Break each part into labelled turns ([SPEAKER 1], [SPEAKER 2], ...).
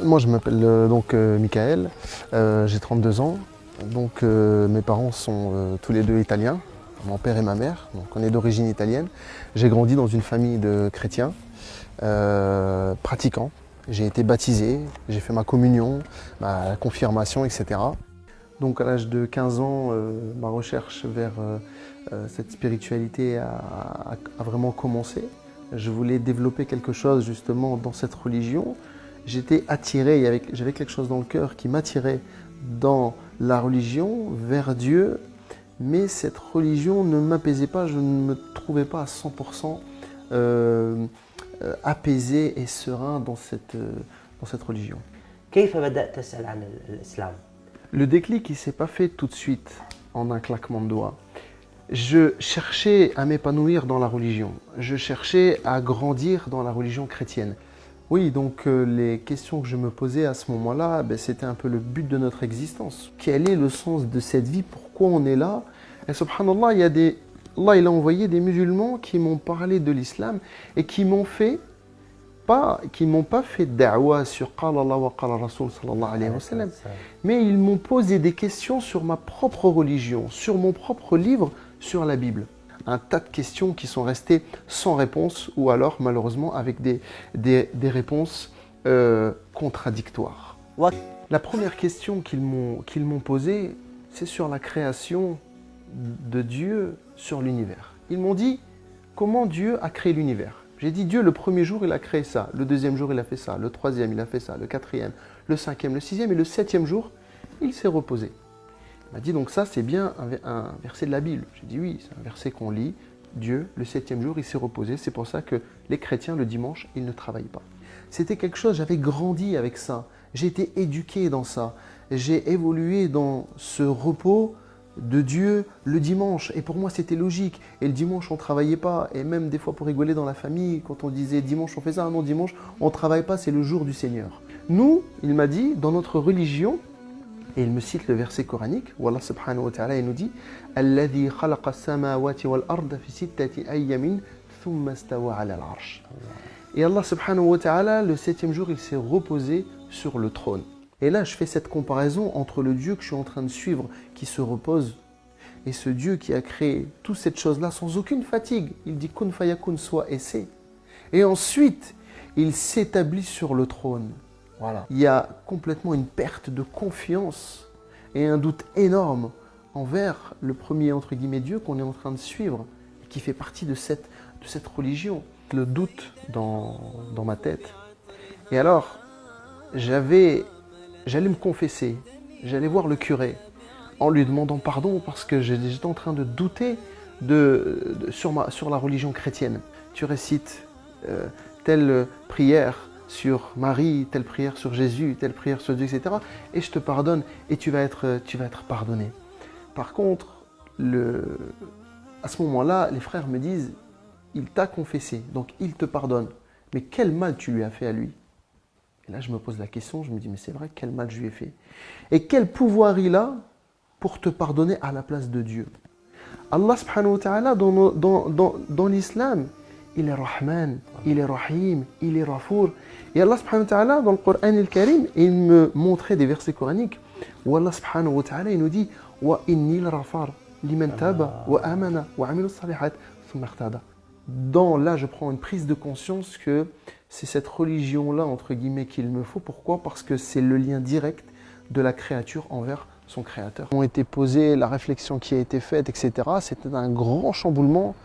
[SPEAKER 1] Moi, je m'appelle Michael, j'ai 32 ans. Donc, mes parents sont tous les deux italiens, mon père et ma mère. Donc, on est d'origine italienne. J'ai grandi dans une famille de chrétiens pratiquants. J'ai été baptisé, j'ai fait ma communion, ma confirmation, etc. Donc, à l'âge de 15 ans, ma recherche vers cette spiritualité a vraiment commencé. Je voulais développer quelque chose justement dans cette religion. J'étais attiré, j'avais quelque chose dans le cœur qui m'attirait dans la religion, vers Dieu, mais cette religion ne m'apaisait pas, je ne me trouvais pas à 100% apaisé et serein dans cette religion.
[SPEAKER 2] كيف بدأت تسأل عن الإسلام؟
[SPEAKER 1] Le déclic, il ne s'est pas fait tout de suite en un claquement de doigts. Je cherchais à m'épanouir dans la religion, je cherchais à grandir dans la religion chrétienne. Oui, donc les questions que je me posais à ce moment-là, c'était un peu le but de notre existence. Quel est le sens de cette vie? Pourquoi on est là? Et subhanallah, Allah il a envoyé des musulmans qui m'ont parlé de l'islam et qui m'ont pas fait da'wa sur Qala Allah wa Qala Rasul sallallahu alayhi wa sallam, mais ils m'ont posé des questions sur ma propre religion, sur mon propre livre, sur la Bible. Un tas de questions qui sont restées sans réponse ou alors malheureusement avec des réponses contradictoires. La première question qu'ils m'ont posée, c'est sur la création de Dieu sur l'univers. Ils m'ont dit comment Dieu a créé l'univers. J'ai dit Dieu le premier jour il a créé ça, le deuxième jour il a fait ça, le troisième il a fait ça, le quatrième, le cinquième, le sixième et le septième jour il s'est reposé. Il m'a dit donc ça c'est bien un verset de la Bible. J'ai dit oui, c'est un verset qu'on lit. Dieu, le septième jour, il s'est reposé. C'est pour ça que les chrétiens, le dimanche, ils ne travaillent pas. C'était quelque chose, j'avais grandi avec ça. J'ai été éduqué dans ça. J'ai évolué dans ce repos de Dieu le dimanche. Et pour moi, c'était logique. Et le dimanche, on ne travaillait pas. Et même des fois, pour rigoler dans la famille, quand on disait dimanche, on fait ça. Non, dimanche, on ne travaille pas, c'est le jour du Seigneur. Nous, il m'a dit, dans notre religion, et il me cite le verset coranique où Allah subhanahu wa ta'ala nous dit Alladhi khalaqa as-samawati wal arda fi sittati ayyamin thumma istawa 'ala al-'arsh. Et Allah subhanahu wa ta'ala, le septième jour, il s'est reposé sur le trône. Et là, je fais cette comparaison entre le Dieu que je suis en train de suivre, qui se repose, et ce Dieu qui a créé toute cette chose-là sans aucune fatigue. Il dit kun fayakun, soit et c'est. Et ensuite, il s'établit sur le trône. Voilà. Il y a complètement une perte de confiance et un doute énorme envers le premier entre guillemets Dieu qu'on est en train de suivre, qui fait partie de cette religion. Le doute dans ma tête. Et alors, j'allais me confesser, j'allais voir le curé en lui demandant pardon parce que j'étais en train de douter sur la religion chrétienne. Tu récites telle prière sur Marie, telle prière sur Jésus, telle prière sur Dieu, etc. Et je te pardonne et tu vas être pardonné. Par contre, à ce moment-là, les frères me disent, il t'a confessé, donc il te pardonne. Mais quel mal tu lui as fait à lui? Et là, je me pose la question, je me dis, mais c'est vrai, quel mal je lui ai fait? Et quel pouvoir il a pour te pardonner à la place de Dieu? Allah subhanahu wa ta'ala, dans l'islam, il est Rahman, il est Rahim, il est Rafour. Et Allah subhanahu wa ta'ala, dans le Coran al-Karim, il me montrait des versets coraniques où Allah subhanahu wa ta'ala, il nous dit Wa inni al-Rafar, liman taba, wa amana, wa amilu salihat, thumma ihtada. Là, je prends une prise de conscience que c'est cette religion-là, entre guillemets, qu'il me faut. Pourquoi? Parce que c'est le lien direct de la créature envers son créateur. Ont été posées, la réflexion qui a été faite, etc. C'était un grand chamboulement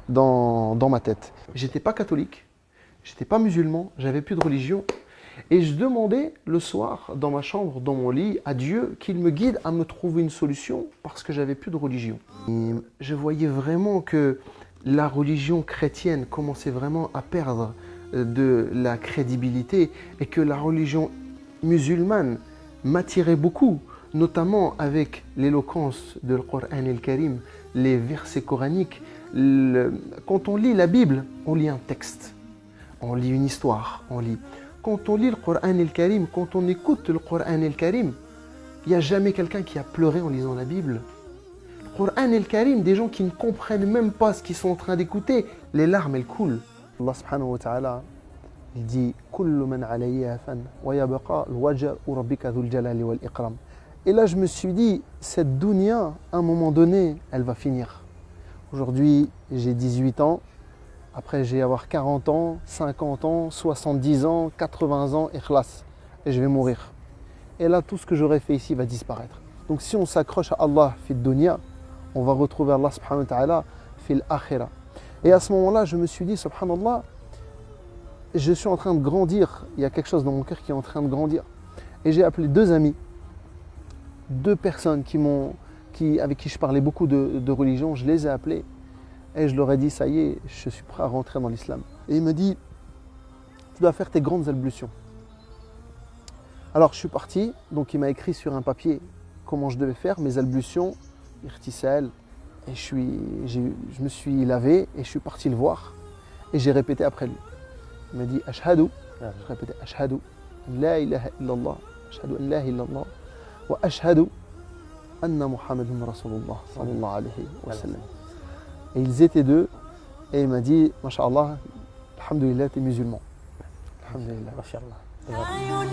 [SPEAKER 1] dans ma tête. J'étais pas catholique, j'étais pas musulman, j'avais plus de religion. Et je demandais le soir, dans ma chambre, dans mon lit, à Dieu qu'il me guide à me trouver une solution parce que j'avais plus de religion. Et je voyais vraiment que la religion chrétienne commençait vraiment à perdre de la crédibilité et que la religion musulmane m'attirait beaucoup, notamment avec l'éloquence de Coran al-Karim, les versets coraniques. Quand on lit la Bible, on lit un texte, on lit une histoire, Quand on lit le Coran al-Karim, quand on écoute le Coran al-Karim, il n'y a jamais quelqu'un qui a pleuré en lisant la Bible. Le Coran al-Karim, des gens qui ne comprennent même pas ce qu'ils sont en train d'écouter, les larmes elles coulent. Allah subhanahu wa ta'ala, il dit « كل من عليها فان ويبقى الوجه ربك ذو الجلال والإكرام. Et là, je me suis dit, cette dunya, à un moment donné, elle va finir. Aujourd'hui, j'ai 18 ans. Après, je vais avoir 40 ans, 50 ans, 70 ans, 80 ans, ikhlas. Et je vais mourir. Et là, tout ce que j'aurais fait ici va disparaître. Donc, si on s'accroche à Allah, fi dunya, on va retrouver Allah subhanahu wa ta'ala, fi l'akhira. Et à ce moment-là, je me suis dit, subhanallah, je suis en train de grandir. Il y a quelque chose dans mon cœur qui est en train de grandir. Et j'ai appelé deux amis, deux personnes avec qui je parlais beaucoup de religion. Je les ai appelés et je leur ai dit, ça y est, je suis prêt à rentrer dans l'islam. Et il me dit, tu dois faire tes grandes ablutions. Alors je suis parti, donc il m'a écrit sur un papier comment je devais faire mes ablutions, irtisal, et je me suis lavé et je suis parti le voir et j'ai répété après lui. Il m'a dit Ashhadu, je répétais Ashhadu, la ilaha illallah, Ashhadu an la ilaha illallah, wa Ashhadu anna Muhammadun Rasulullah sallallahu alayhi wa sallam. Et ils étaient deux et il m'a dit Masha'Allah, alhamdulillah, t'es musulman. Alhamdulillah.
[SPEAKER 2] Masha'Allah.